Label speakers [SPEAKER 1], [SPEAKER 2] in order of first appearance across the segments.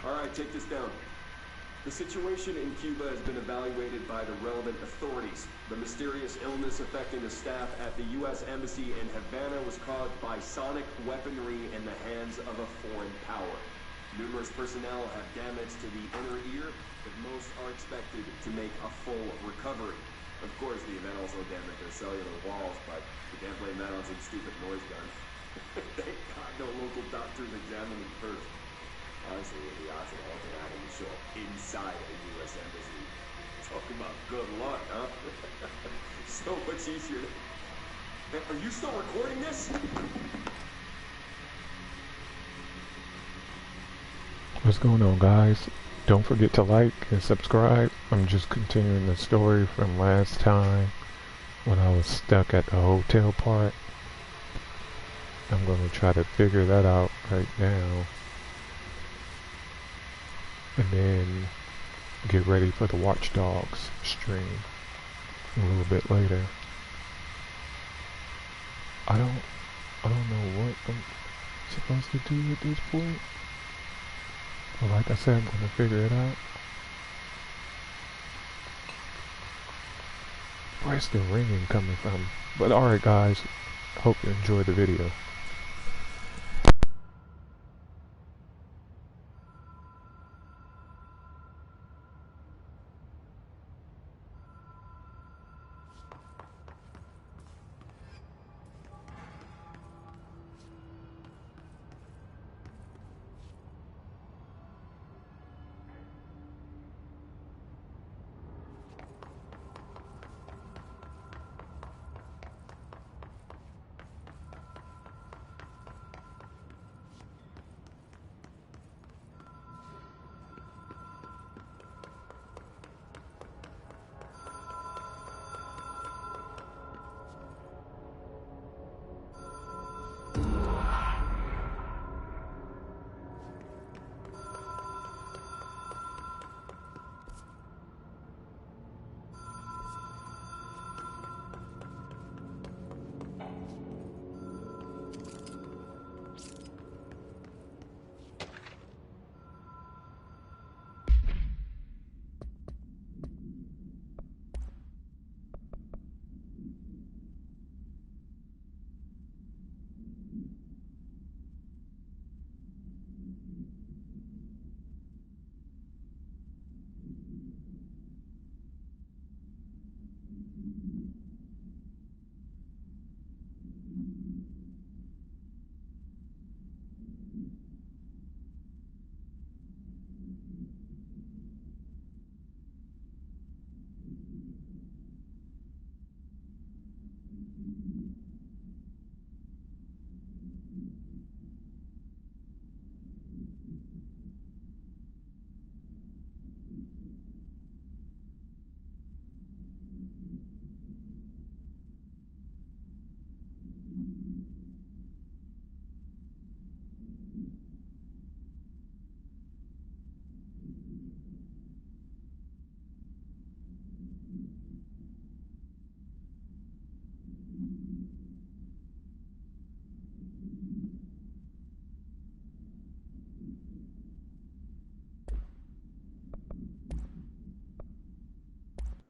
[SPEAKER 1] All right, take this down. The situation in Cuba has been evaluated by the relevant authorities. The mysterious illness affecting the staff at the U.S. Embassy in Havana was caused by sonic weaponry in the hands of a foreign power. Numerous personnel have damage to the inner ear, but most are expected to make a full recovery. Of course, the event also damaged their cellular walls, but you can't blame that on some stupid noise gun. Thank God no local doctors examined them first. Honestly, with the odds of all that having to show up inside a U.S. embassy. Talk about good luck, huh? So much easier. Are you still recording this?
[SPEAKER 2] What's going on, guys? Don't forget to like and subscribe. I'm just continuing the story from last time when I was stuck at the hotel part. I'm going to try to figure that out right now. And then get ready for the Watch Dogs stream a little bit later. I don't know what I'm supposed to do at this point. But like I said, I'm going to figure it out. Where's the ringing coming from? But alright guys, hope you enjoyed the video.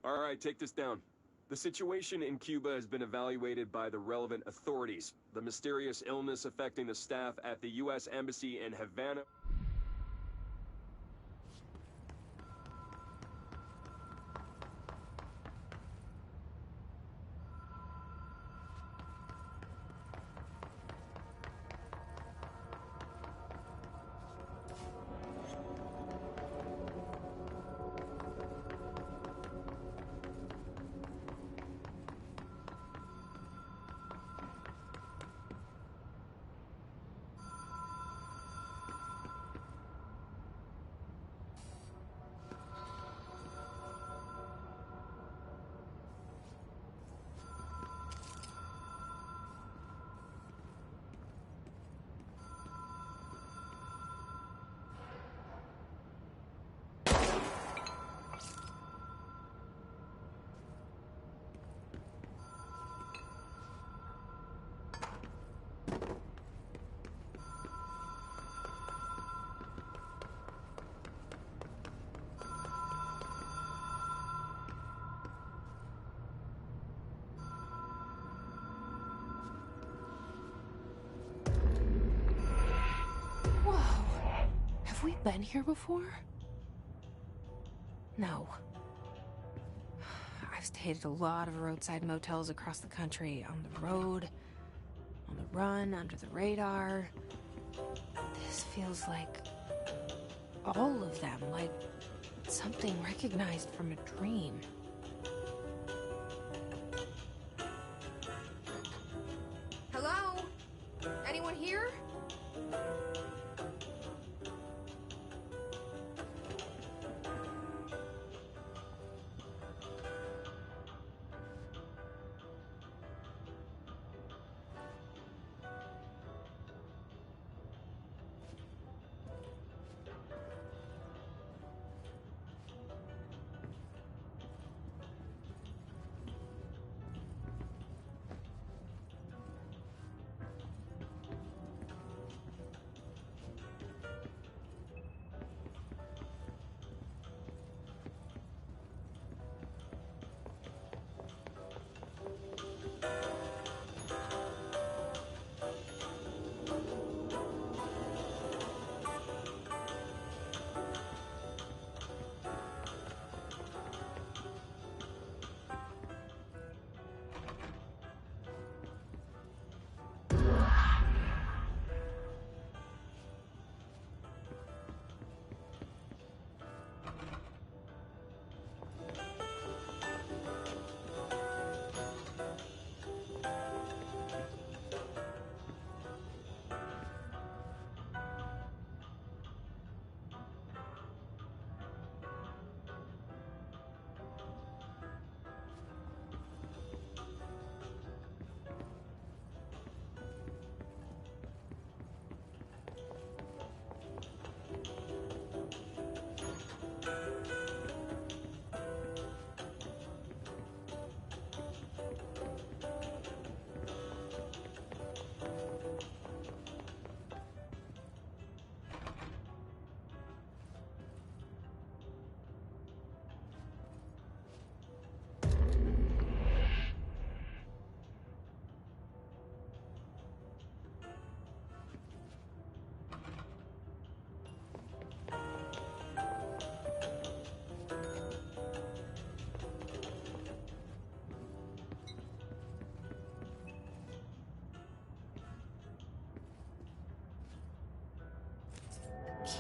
[SPEAKER 1] All right, take this down. The situation in Cuba has been evaluated by the relevant authorities. The mysterious illness affecting the staff at the U.S. Embassy in Havana.
[SPEAKER 3] Have we been here before? No. I've stayed at a lot of roadside motels across the country, on the road, on the run, under the radar. This feels like all of them, like something recognized from a dream. Hello? Anyone here?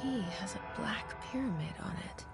[SPEAKER 3] Key has a black pyramid on it.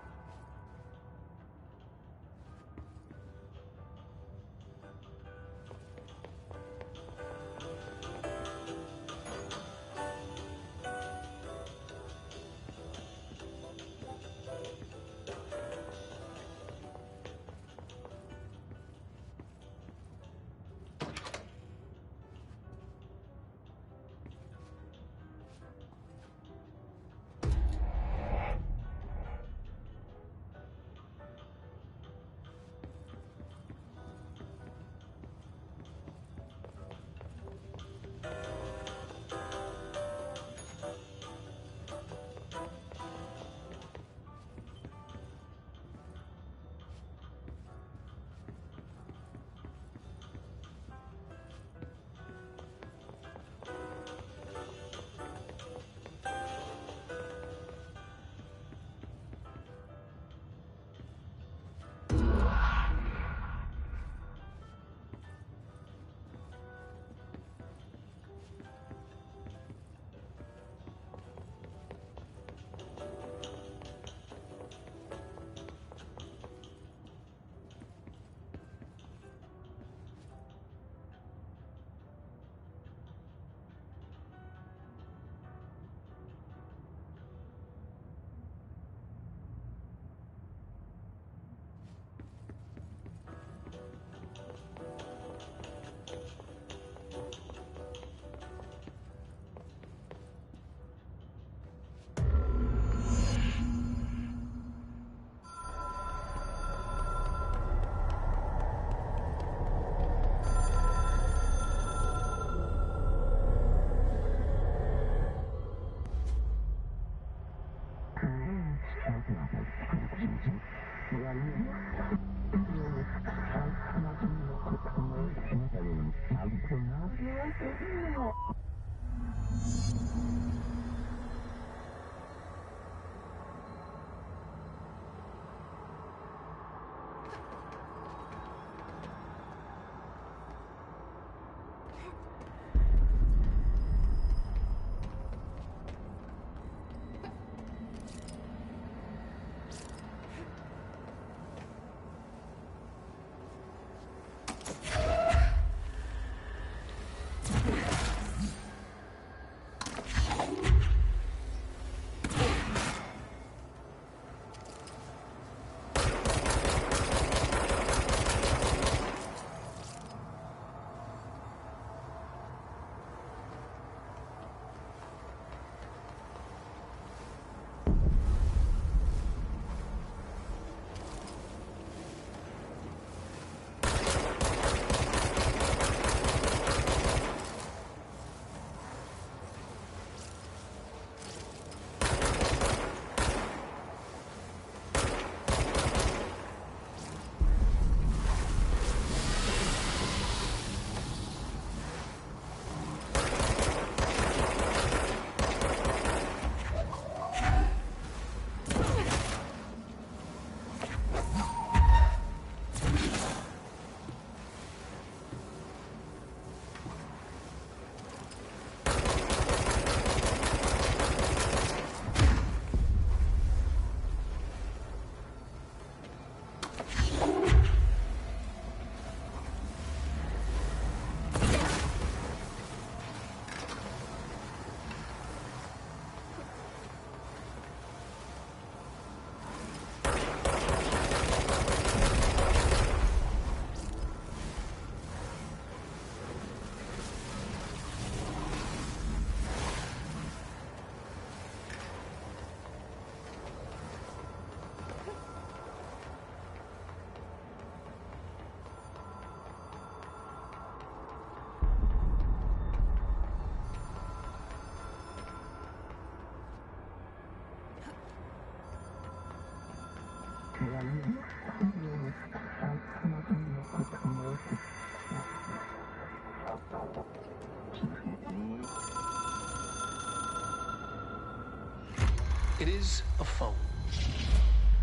[SPEAKER 4] It is a phone.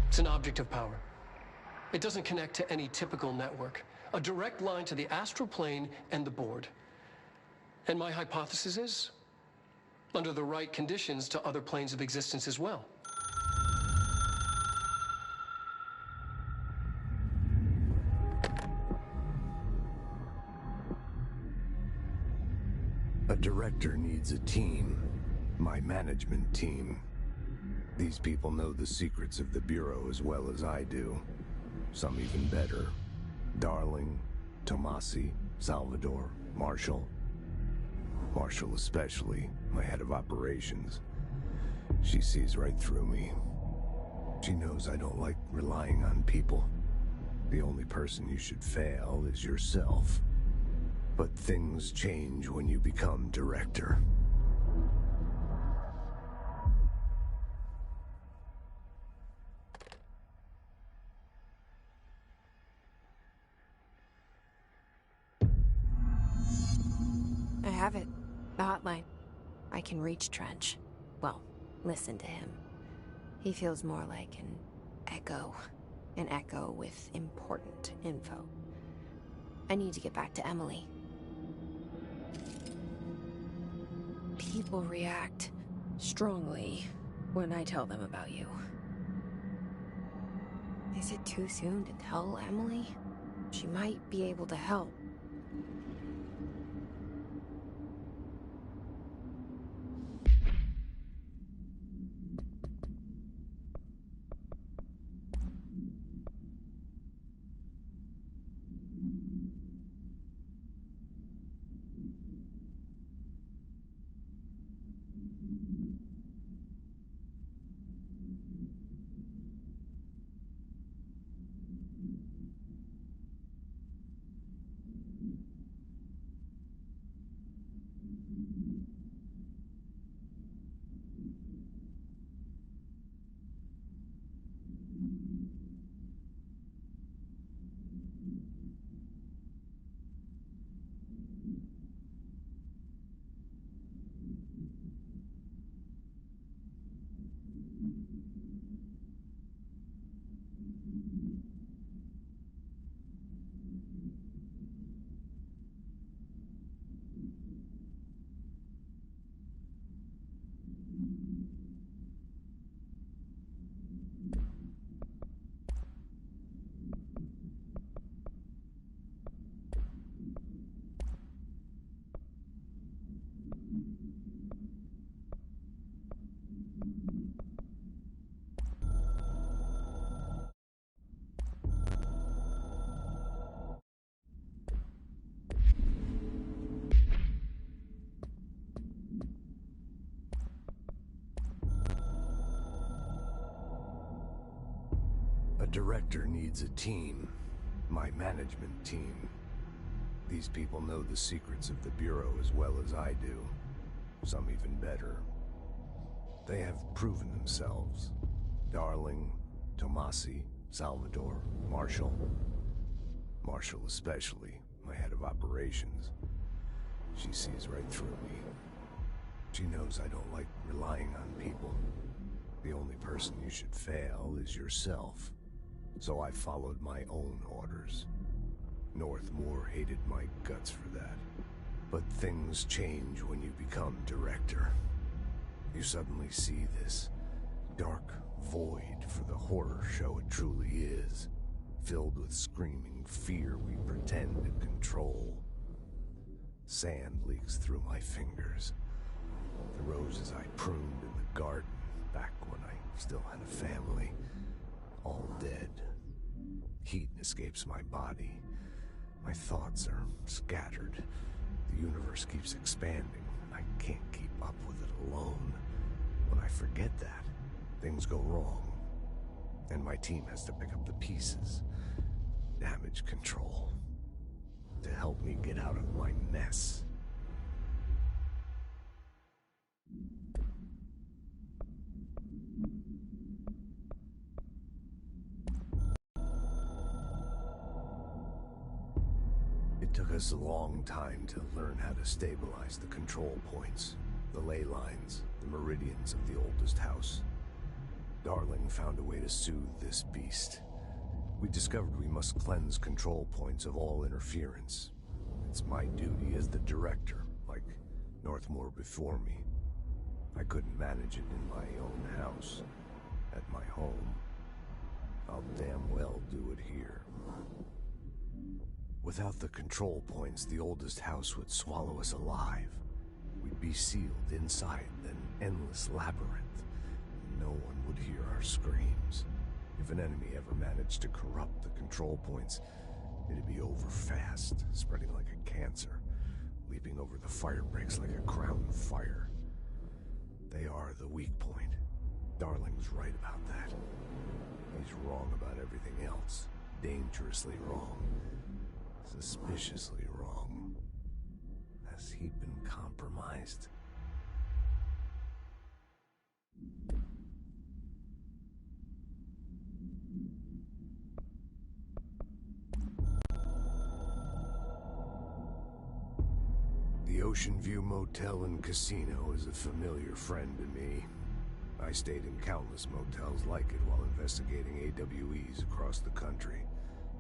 [SPEAKER 4] It's an object of power. It doesn't connect to any typical network. A direct line to the astral plane and the board. And my hypothesis is, under the right conditions, to other planes of existence as well.
[SPEAKER 5] A director needs a team. My management team. These people know the secrets of the Bureau as well as I do. Some even better. Darling, Tomasi, Salvador, Marshall. Marshall especially, my head of operations. She sees right through me. She knows I don't like relying on people. The only person you should fail is yourself. But things change when you become director.
[SPEAKER 3] I have it. The hotline. I can reach Trench. Well, listen to him. He feels more like an echo. An echo with important info. I need to get back to Emily. People react strongly when I tell them about you. Is it too soon to tell Emily? She might be able to help.
[SPEAKER 5] A director needs a team. My management team. These people know the secrets of the Bureau as well as I do. Some even better. They have proven themselves. Darling, Tomasi, Salvador, Marshall. Marshall especially, my head of operations. She sees right through me. She knows I don't like relying on people. The only person you should fail is yourself. So I followed my own orders. Northmore hated my guts for that. But things change when you become director. You suddenly see this dark void for the horror show it truly is, filled with screaming fear we pretend to control. Sand leaks through my fingers. The roses I pruned in the garden back when I still had a family, all dead. Heat escapes my body. My thoughts are scattered. The universe keeps expanding. I can't keep up with it alone. When I forget that, things go wrong. And my team has to pick up the pieces. Damage control. To help me get out of my mess. Took us a long time to learn how to stabilize the control points, the ley lines, the meridians of the oldest house. Darling found a way to soothe this beast. We discovered we must cleanse control points of all interference. It's my duty as the director, like Northmore before me. I couldn't manage it in my own house, at my home. I'll damn well do it here. Without the control points, the oldest house would swallow us alive. We'd be sealed inside an endless labyrinth, and no one would hear our screams. If an enemy ever managed to corrupt the control points, it'd be over fast, spreading like a cancer, leaping over the fire breaks like a crown of fire. They are the weak point. Darling's right about that. He's wrong about everything else. Dangerously wrong. Suspiciously wrong. Has he been compromised? The Ocean View Motel and Casino is a familiar friend to me. I stayed in countless motels like it while investigating AWEs across the country,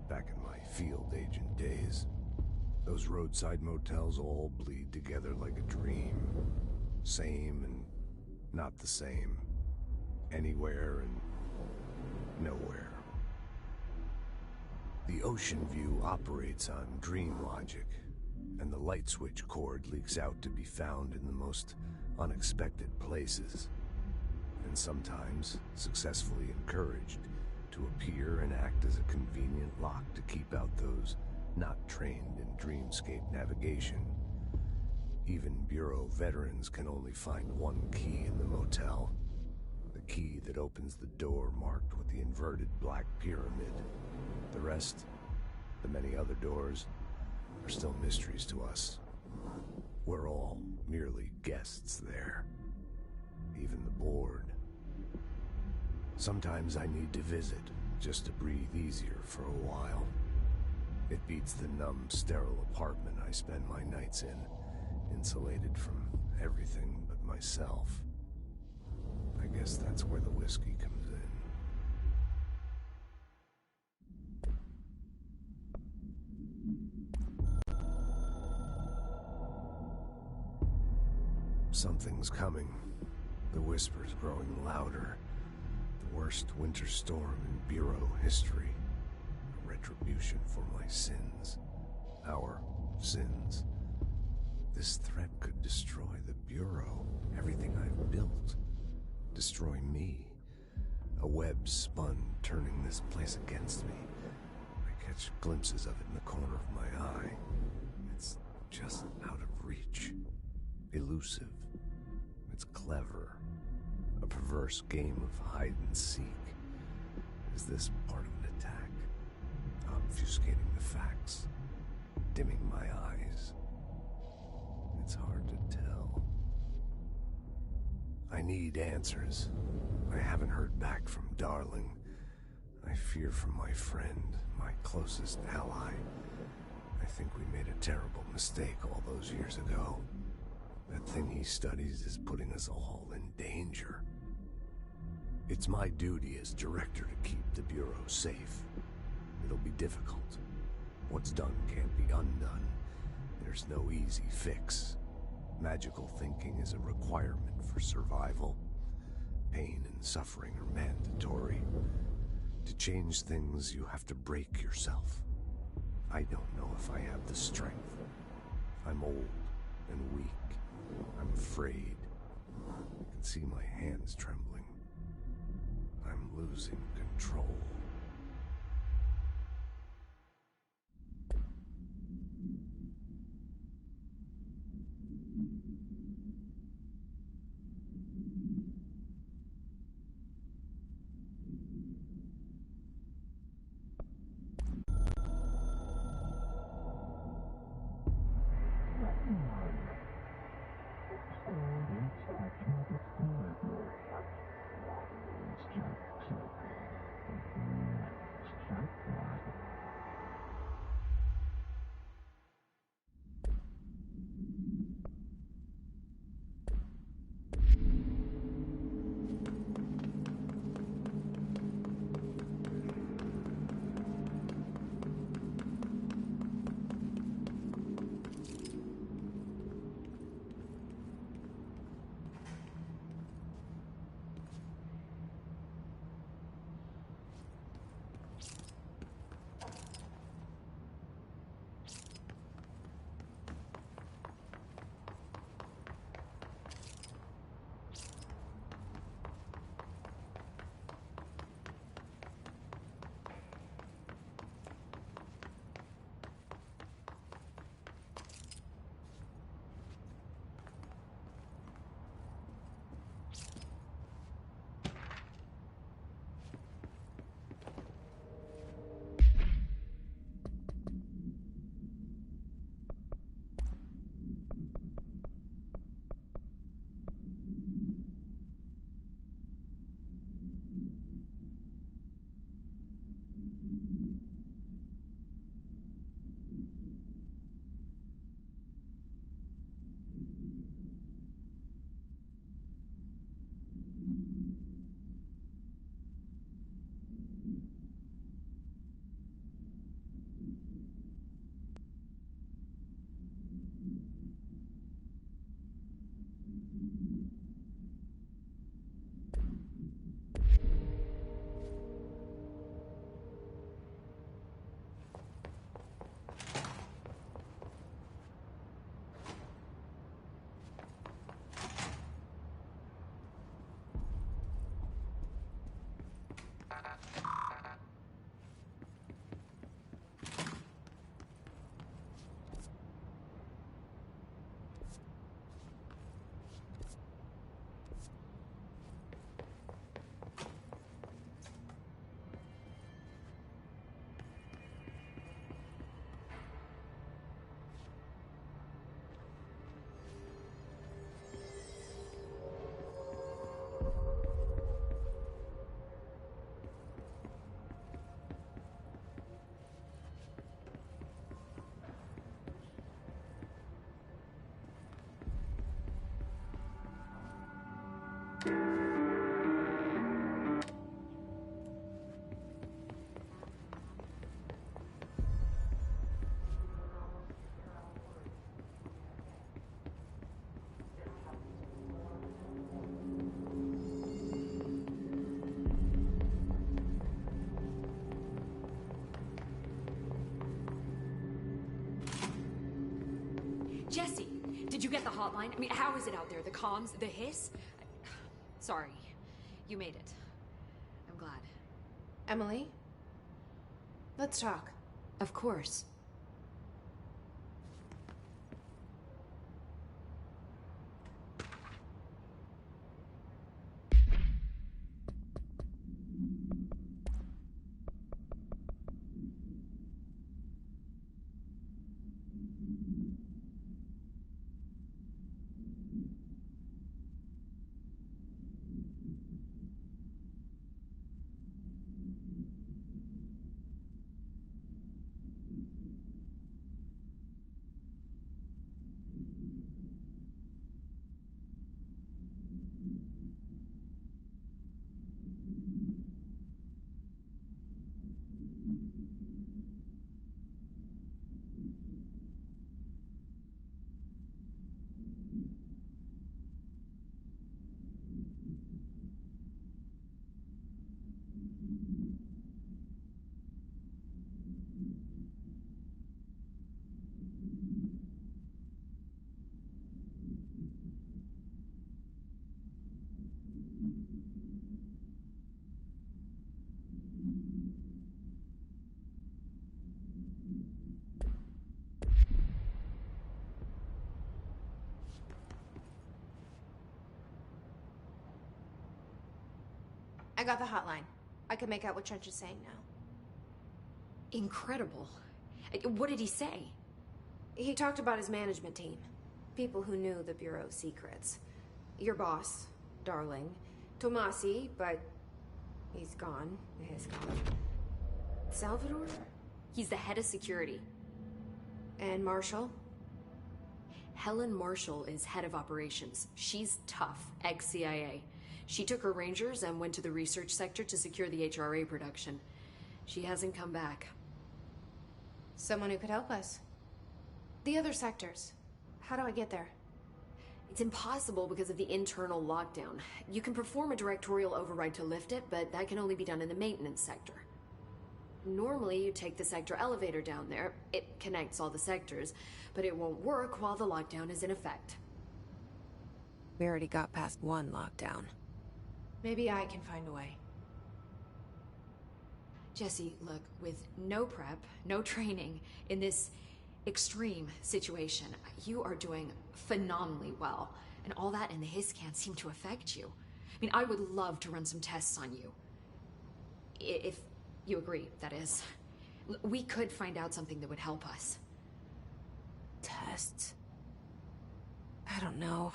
[SPEAKER 5] back in my field agent days. Those roadside motels all bleed together like a dream. Same and not the same. Anywhere and nowhere. The Ocean View operates on dream logic, and the light switch cord leaks out to be found in the most unexpected places, and sometimes successfully encouraged to appear and act as a convenient lock to keep out those not trained in dreamscape navigation. Even Bureau veterans can only find one key in the motel. The key that opens the door marked with the inverted black pyramid. The rest, the many other doors, are still mysteries to us. We're all merely guests there. Even the board. Sometimes I need to visit, just to breathe easier for a while. It beats the numb, sterile apartment I spend my nights in, insulated from everything but myself. I guess that's where the whiskey comes in. Something's coming. The whispers growing louder. The worst winter storm in Bureau history. A retribution for my sins. Our sins. This threat could destroy the Bureau, everything I've built. Destroy me. A web spun, turning this place against me. I catch glimpses of it in the corner of my eye. It's just out of reach. Elusive. It's clever. A perverse game of hide and seek. Is this part of an attack? Obfuscating the facts. Dimming my eyes. It's hard to tell. I need answers. I haven't heard back from Darling. I fear for my friend, my closest ally. I think we made a terrible mistake all those years ago. That thing he studies is putting us all in danger. It's my duty as director to keep the Bureau safe. It'll be difficult. What's done can't be undone. There's no easy fix. Magical thinking is a requirement for survival. Pain and suffering are mandatory. To change things, you have to break yourself. I don't know if I have the strength. I'm old and weak. I'm afraid. I can see my hands trembling. I'm losing control.
[SPEAKER 6] get the hotline? I mean, how is it out there? The comms? The hiss? Sorry. You made it. I'm glad.
[SPEAKER 3] Emily? Let's talk.
[SPEAKER 6] Of course.
[SPEAKER 3] I got the hotline. I can make out what Trench is saying now.
[SPEAKER 6] Incredible. What did he say?
[SPEAKER 3] He talked about his management team. People who knew the Bureau's secrets. Your boss, Darling. Tomasi, but he's gone. He's gone. Salvador?
[SPEAKER 6] He's the head of security.
[SPEAKER 3] And Marshall?
[SPEAKER 6] Helen Marshall is head of operations. She's tough, ex-CIA. She took her Rangers and went to the research sector to secure the HRA production. She hasn't come back.
[SPEAKER 3] Someone who could help us. The other sectors. How do I get there?
[SPEAKER 6] It's impossible because of the internal lockdown. You can perform a directorial override to lift it, but that can only be done in the maintenance sector. Normally, you take the sector elevator down there. It connects all the sectors, but it won't work while the lockdown is in effect.
[SPEAKER 3] We already got past one lockdown. Maybe I can find a way.
[SPEAKER 6] Jesse, look, with no prep, no training, in this extreme situation, you are doing phenomenally well. And all that and the hiss can't seem to affect you. I mean, I would love to run some tests on you. If you agree, that is. We could find out something that would help us.
[SPEAKER 3] Tests? I don't know.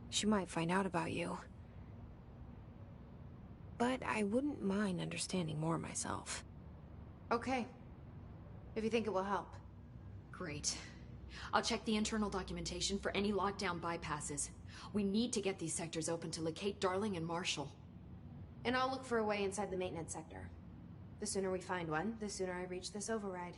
[SPEAKER 3] She might find out about you. But I wouldn't mind understanding more myself. Okay. If you think it will help.
[SPEAKER 6] Great. I'll check the internal documentation for any lockdown bypasses. We need to get these sectors open to locate Darling and Marshall.
[SPEAKER 3] And I'll look for a way inside the maintenance sector. The sooner we find one, the sooner I reach this override.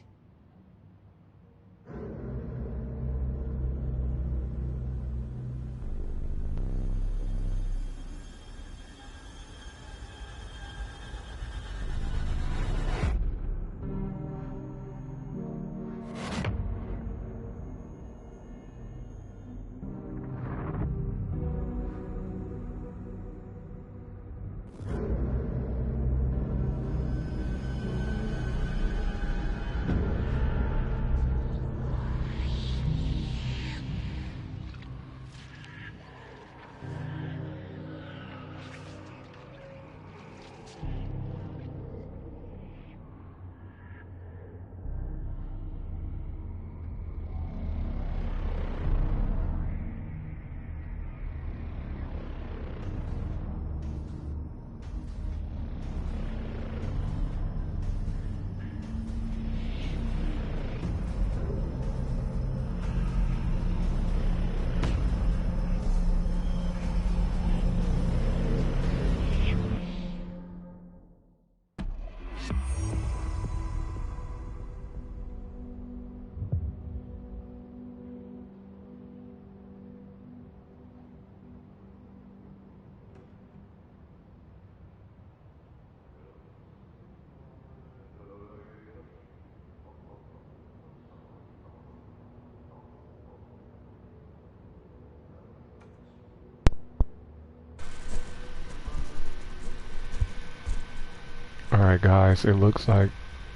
[SPEAKER 2] Alright guys, it looks like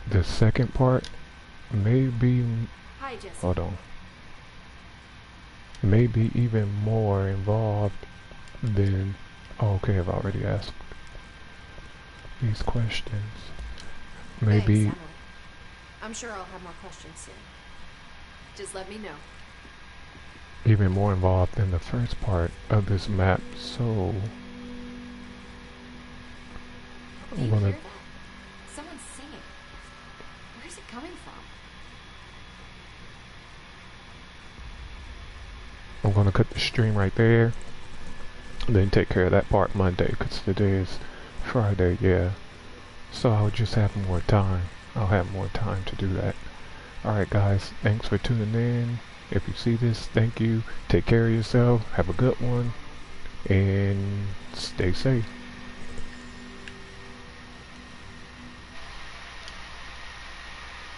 [SPEAKER 2] the second part may be,
[SPEAKER 6] Hi, Jesse.
[SPEAKER 2] hold on, may be even more involved than, oh, okay, I've already asked these questions. Maybe,
[SPEAKER 6] Thanks, Emily. I'm sure I'll have more questions soon. Just let me know.
[SPEAKER 2] even more involved than the first part of this map, so
[SPEAKER 6] Do
[SPEAKER 2] I'm
[SPEAKER 6] you
[SPEAKER 2] gonna,
[SPEAKER 6] hear that? Someone's singing. Where's it coming from?
[SPEAKER 2] I'm gonna cut the stream right there, then take care of that part Monday, because today is Friday, yeah. So I'll just have more time. I'll have more time to do that. Alright guys, thanks for tuning in. If you see this, thank you. Take care of yourself. Have a good one. And stay safe.